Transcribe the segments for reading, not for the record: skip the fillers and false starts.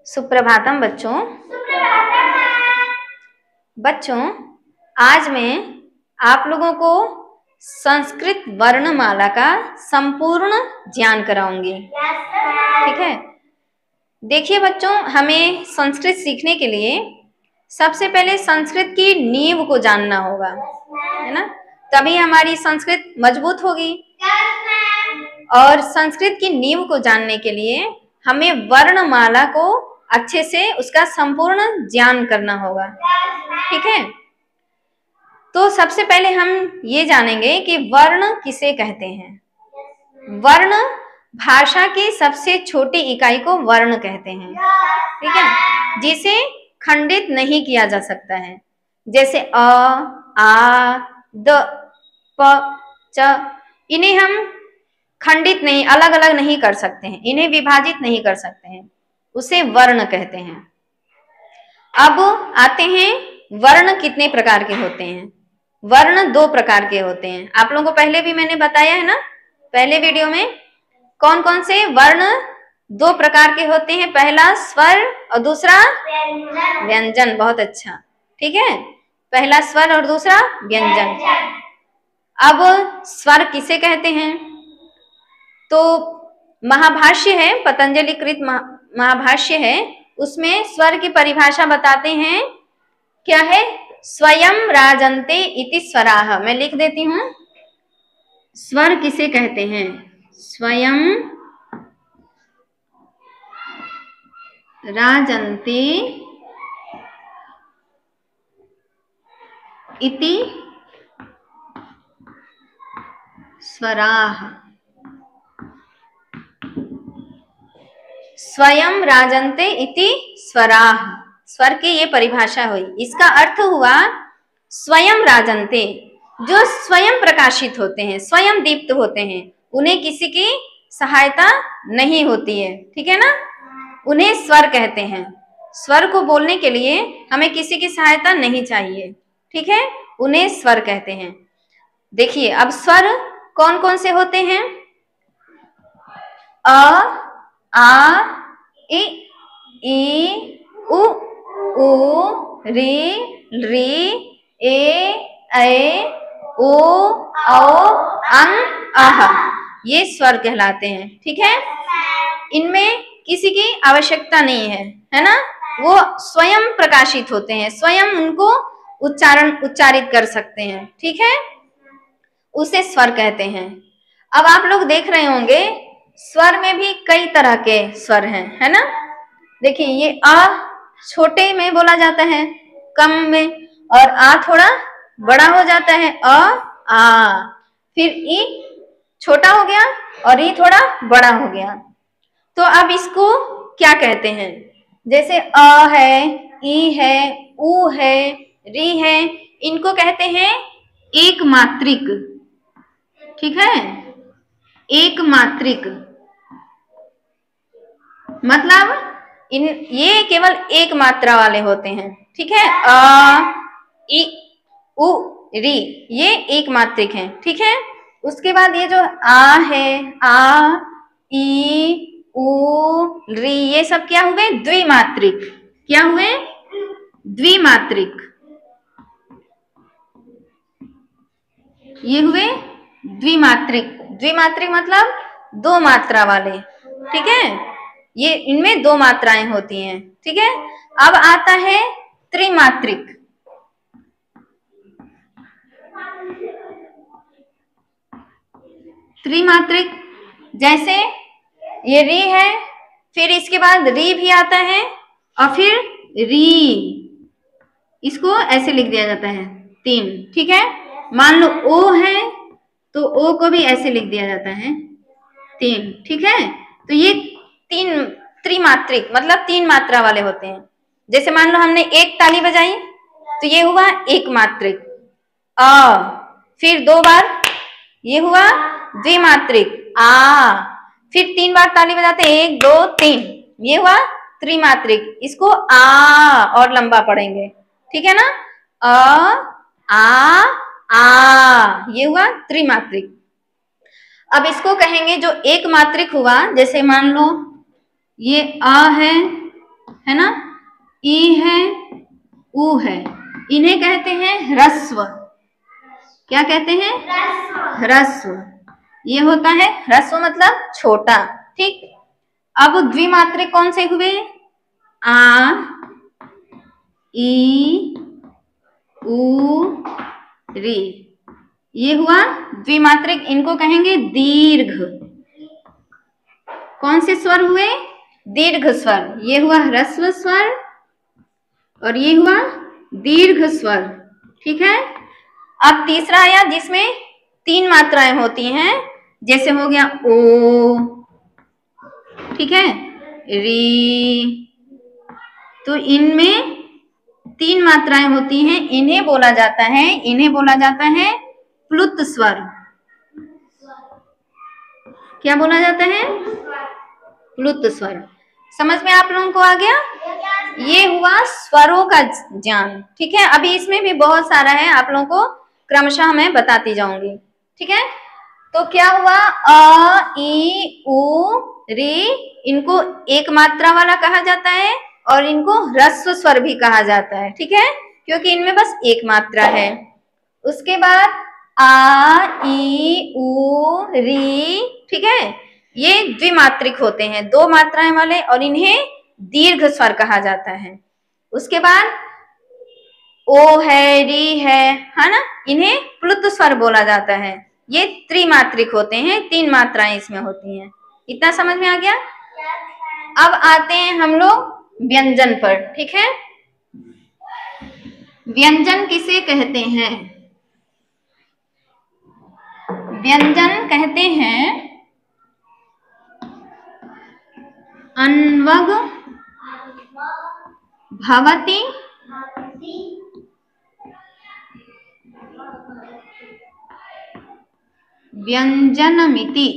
सुप्रभातम बच्चों। बच्चों, आज मैं आप लोगों को संस्कृत वर्णमाला का संपूर्ण ज्ञान कराऊंगी। ठीक है। देखिए बच्चों, हमें संस्कृत सीखने के लिए सबसे पहले संस्कृत की नींव को जानना होगा, है ना। तभी हमारी संस्कृत मजबूत होगी। और संस्कृत की नींव को जानने के लिए हमें वर्णमाला को अच्छे से उसका संपूर्ण ज्ञान करना होगा। ठीक है। तो सबसे पहले हम ये जानेंगे कि वर्ण किसे कहते हैं। वर्ण भाषा की सबसे छोटी इकाई को वर्ण कहते हैं। ठीक है, जिसे खंडित नहीं किया जा सकता है। जैसे अ, आ, द, प, च, इन्हें हम खंडित नहीं, अलग अलग नहीं कर सकते हैं, इन्हें विभाजित नहीं कर सकते हैं, उसे वर्ण कहते हैं। अब आते हैं वर्ण कितने प्रकार के होते हैं। वर्ण दो प्रकार के होते हैं। आप लोगों को पहले भी मैंने बताया है ना, पहले वीडियो में, कौन कौन से वर्ण दो प्रकार के होते हैं। पहला स्वर और दूसरा व्यंजन। बहुत अच्छा। ठीक है, पहला स्वर और दूसरा व्यंजन। अब स्वर किसे कहते हैं, तो महाभाष्य है, पतंजलि कृत महाभाष्य है, उसमें स्वर की परिभाषा बताते हैं। क्या है? स्वयं राजन्ते इति स्वराः। मैं लिख देती हूं, स्वर किसे कहते हैं। स्वयं राजन्ते इति स्वराः। स्वयं राजन्ते इति स्वराः, स्वर की ये परिभाषा हुई। इसका अर्थ हुआ स्वयं राजन्ते, जो स्वयं प्रकाशित होते हैं, स्वयं दीप्त होते हैं, उन्हें किसी की सहायता नहीं होती है। ठीक है ना, उन्हें स्वर कहते हैं। स्वर को बोलने के लिए हमें किसी की सहायता नहीं चाहिए। ठीक है, उन्हें स्वर कहते हैं। देखिए अब स्वर कौन कौन से होते हैं। अ, आ, इ, उ, री, ए, ओ, अं, अह, ये स्वर कहलाते हैं। ठीक है, इनमें किसी की आवश्यकता नहीं है, है ना। वो स्वयं प्रकाशित होते हैं, स्वयं उनको उच्चारित कर सकते हैं। ठीक है, उसे स्वर कहते हैं। अब आप लोग देख रहे होंगे स्वर में भी कई तरह के स्वर हैं, है ना। देखिए ये आ छोटे में बोला जाता है, कम में, और आ थोड़ा बड़ा हो जाता है, आ। फिर ई छोटा हो गया और ई थोड़ा बड़ा हो गया। तो अब इसको क्या कहते हैं। जैसे अ है, ई है, उ है, री है, इनको कहते हैं एक मात्रिक। ठीक है, एक मात्रिक मतलब ये केवल एक मात्रा वाले होते हैं। ठीक है, अ, ई, उ, री, ये एक मात्रिक हैं। ठीक है, उसके बाद ये जो आ है, आ, ई, उ, री, ये सब क्या हुए? द्विमात्रिक। क्या हुए? द्विमात्रिक। ये हुए द्विमात्रिक। द्विमात्रिक मतलब दो मात्रा वाले। ठीक है, ये इनमें दो मात्राएं होती हैं। ठीक है, अब आता है त्रिमात्रिक। त्रिमात्रिक जैसे ये री है, फिर इसके बाद री भी आता है, और फिर री, इसको ऐसे लिख दिया जाता है, तीन। ठीक है, मान लो ओ है तो ओ को भी ऐसे लिख दिया जाता है, तीन। ठीक है, तो ये तीन त्रिमात्रिक मतलब तीन मात्रा वाले होते हैं। जैसे मान लो हमने एक ताली बजाई तो ये हुआ एक मात्रिक अ, फिर दो बार ये हुआ द्विमात्रिक आ, फिर तीन बार ताली बजाते एक दो तीन, ये हुआ त्रिमात्रिक। इसको आ और लंबा पढ़ेंगे। ठीक है ना, आ, ये हुआ त्रिमात्रिक। अब इसको कहेंगे जो एक मात्रिक हुआ, जैसे मान लो ये अ है, है ना, ई है, ऊ है, इन्हें कहते हैं ह्रस्व। क्या कहते हैं? ह्रस्व। ये होता है ह्रस्व मतलब छोटा। ठीक, अब द्विमात्रिक कौन से हुए? आ, ई, ऊ, री, ये हुआ द्विमात्रिक, इनको कहेंगे दीर्घ। कौन से स्वर हुए? दीर्घ स्वर। ये हुआ ह्रस्व स्वर और ये हुआ दीर्घ स्वर। ठीक है, अब तीसरा आया जिसमें 3 मात्राएं होती हैं, जैसे हो गया ओ, ठीक है, री, तो इनमें 3 मात्राएं होती हैं, इन्हें बोला जाता है प्लुत स्वर। क्या बोला जाता है? प्लुत स्वर। समझ में आप लोगों को आ गया? ये हुआ स्वरों का ज्ञान। ठीक है, अभी इसमें भी बहुत सारा है, आप लोगों को क्रमशः मैं बताती जाऊंगी। ठीक है, तो क्या हुआ? अ, ई, उ, री, इनको एक मात्रा वाला कहा जाता है और इनको ह्रस्व स्वर भी कहा जाता है। ठीक है, क्योंकि इनमें बस एक मात्रा है। उसके बाद आ, ई, उ, री, ठीक है, ये द्विमात्रिक होते हैं, 2 मात्राएं वाले, और इन्हें दीर्घ स्वर कहा जाता है। उसके बाद ओ है, री है ना, इन्हें प्लुत स्वर बोला जाता है। ये त्रिमात्रिक होते हैं, 3 मात्राएं इसमें होती हैं। इतना समझ में आ गया? अब आते हैं हम लोग व्यंजन पर। ठीक है, व्यंजन किसे कहते हैं? व्यंजन कहते हैं अन्वग भवति व्यंजनमिति।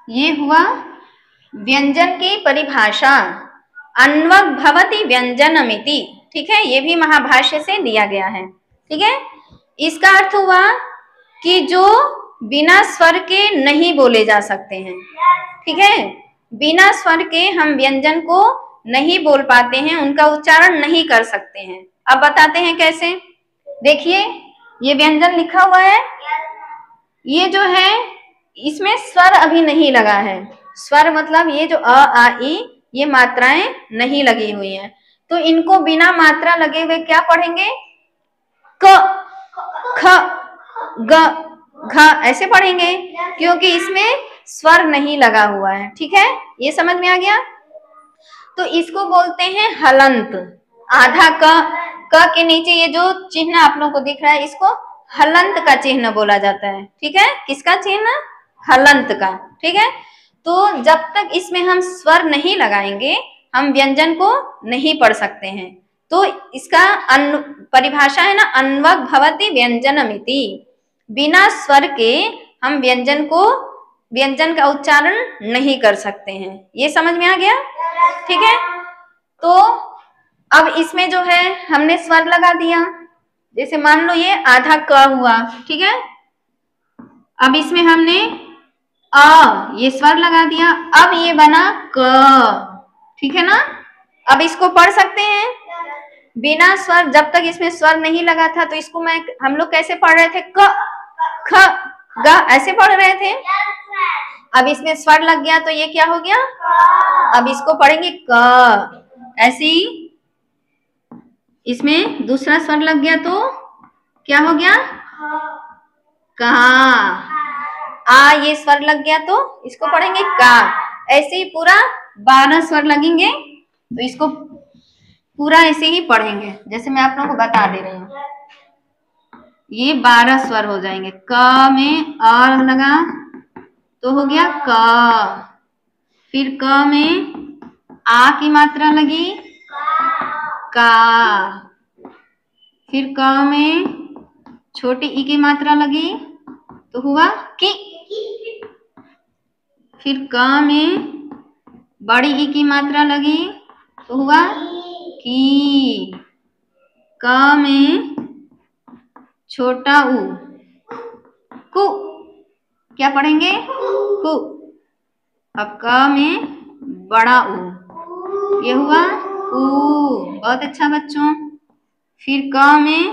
ये हुआ व्यंजन की परिभाषा, अन्वग भवति व्यंजनमिति। ठीक है, ये भी महाभाष्य से दिया गया है। ठीक है, इसका अर्थ हुआ कि जो बिना स्वर के नहीं बोले जा सकते हैं। ठीक है, बिना स्वर के हम व्यंजन को नहीं बोल पाते हैं, उनका उच्चारण नहीं कर सकते हैं। अब बताते हैं कैसे। देखिए, ये व्यंजन लिखा हुआ है, ये जो है इसमें स्वर अभी नहीं लगा है। स्वर मतलब ये जो अ, आ, ई, ये मात्राएं नहीं लगी हुई हैं, तो इनको बिना मात्रा लगे हुए क्या पढ़ेंगे? क, ख, ग, घ ऐसे पढ़ेंगे, क्योंकि इसमें स्वर नहीं लगा हुआ है। ठीक है, ये समझ में आ गया? तो इसको बोलते हैं हलंत। आधा क के नीचे ये जो चिन्ह आप लोगों को दिख रहा है, इसको हलंत का चिन्ह बोला जाता है। ठीक है, किसका चिन्ह? हलंत का। ठीक है, तो जब तक इसमें हम स्वर नहीं लगाएंगे, हम व्यंजन को नहीं पढ़ सकते हैं। तो इसका परिभाषा है ना, अन्वग भवति व्यंजनमिति। बिना स्वर के हम व्यंजन का उच्चारण नहीं कर सकते हैं। ये समझ में आ गया? ठीक है, तो अब इसमें जो है हमने स्वर लगा दिया, जैसे मान लो ये आधा क हुआ। ठीक है, अब इसमें हमने ये स्वर लगा दिया, अब ये बना क। ठीक है ना, अब इसको पढ़ सकते हैं बिना स्वर। जब तक इसमें स्वर नहीं लगा था तो इसको हम लोग कैसे पढ़ रहे थे? क, ख, ग ऐसे पढ़ रहे थे। अब इसमें स्वर लग गया तो ये क्या हो गया? अब इसको पढ़ेंगे क। ऐसे ही इसमें दूसरा स्वर लग गया तो क्या हो गया? कहा। आ ये स्वर लग गया तो इसको पढ़ेंगे का। ऐसे ही पूरा 12 स्वर लगेंगे, तो इसको पूरा ऐसे ही पढ़ेंगे, जैसे मैं आप लोगों को बता दे रही हूँ। ये 12 स्वर हो जाएंगे। क में अ लगा तो हो गया क। फिर क में आ की मात्रा लगी, का। फिर क में छोटी ई की मात्रा लगी तो हुआ कि। फिर क में बड़ी ई की मात्रा लगी तो हुआ की। क में छोटा ऊ, कु। क्या पढ़ेंगे? कु। अब क में बड़ा ऊ, ये हुआ ऊ। बहुत अच्छा बच्चों। फिर क में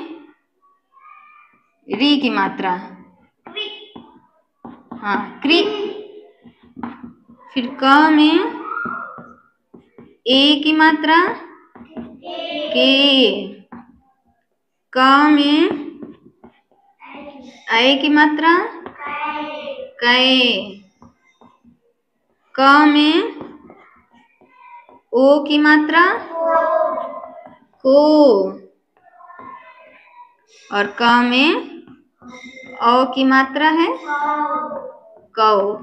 री की मात्रा, हाँ क्री। फिर क में ए की मात्रा, के। क में ऐ की मात्रा, कै। क में ओ की मात्रा, को। और क में औ की मात्रा है, कौ।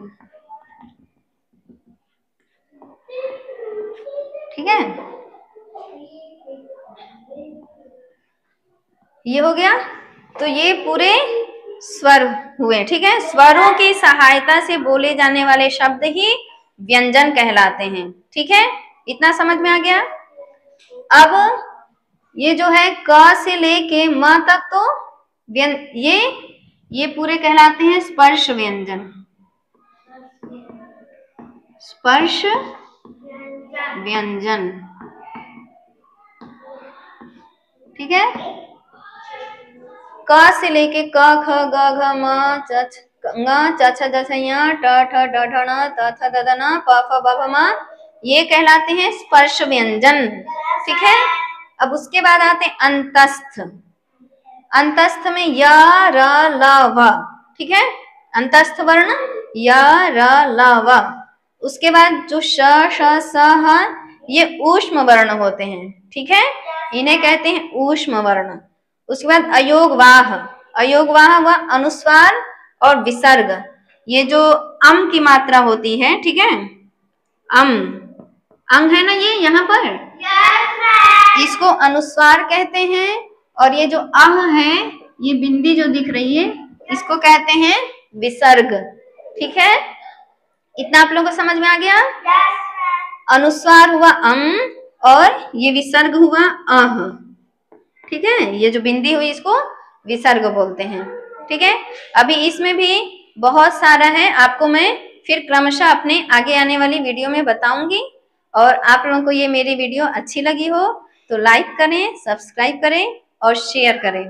ठीक है, ये हो गया। तो ये पूरे स्वर हुए। ठीक है, स्वरों की सहायता से बोले जाने वाले शब्द ही व्यंजन कहलाते हैं। ठीक है, इतना समझ में आ गया। अब ये जो है क से लेके म तक तो ये पूरे कहलाते हैं स्पर्श व्यंजन। स्पर्श व्यंजन। ठीक है, क से लेके क ख ग घ म च छ ज छ य ट ठ ड ढ ण त थ द ध न प फ ब भ म, ये कहलाते हैं स्पर्श व्यंजन। ठीक है, अब उसके बाद आते हैं अंतस्थ। अंतस्थ में य र ल व। ठीक है, अंतस्थ वर्ण य र ल व। उसके बाद जो श श स ह, ये ऊष्म वर्ण होते हैं। ठीक है, इन्हें कहते हैं ऊष्म वर्ण। उसके बाद अयोगवाह। अयोगवाह व अनुस्वार और विसर्ग, ये जो अम की मात्रा होती है। ठीक है, अम अंग है ना ये यहाँ पर, इसको अनुस्वार कहते हैं। और ये जो अह है, ये बिंदी जो दिख रही है, इसको कहते हैं विसर्ग। ठीक है, इतना आप लोगों को समझ में आ गया। अनुस्वार हुआ अम और ये विसर्ग हुआ अह। ठीक है, ये जो बिंदी हुई इसको विसर्ग बोलते हैं। ठीक है, अभी इसमें भी बहुत सारा है, आपको मैं फिर क्रमशः अपने आगे आने वाली वीडियो में बताऊंगी। और आप लोगों को ये मेरी वीडियो अच्छी लगी हो तो लाइक करें, सब्सक्राइब करें और शेयर करें।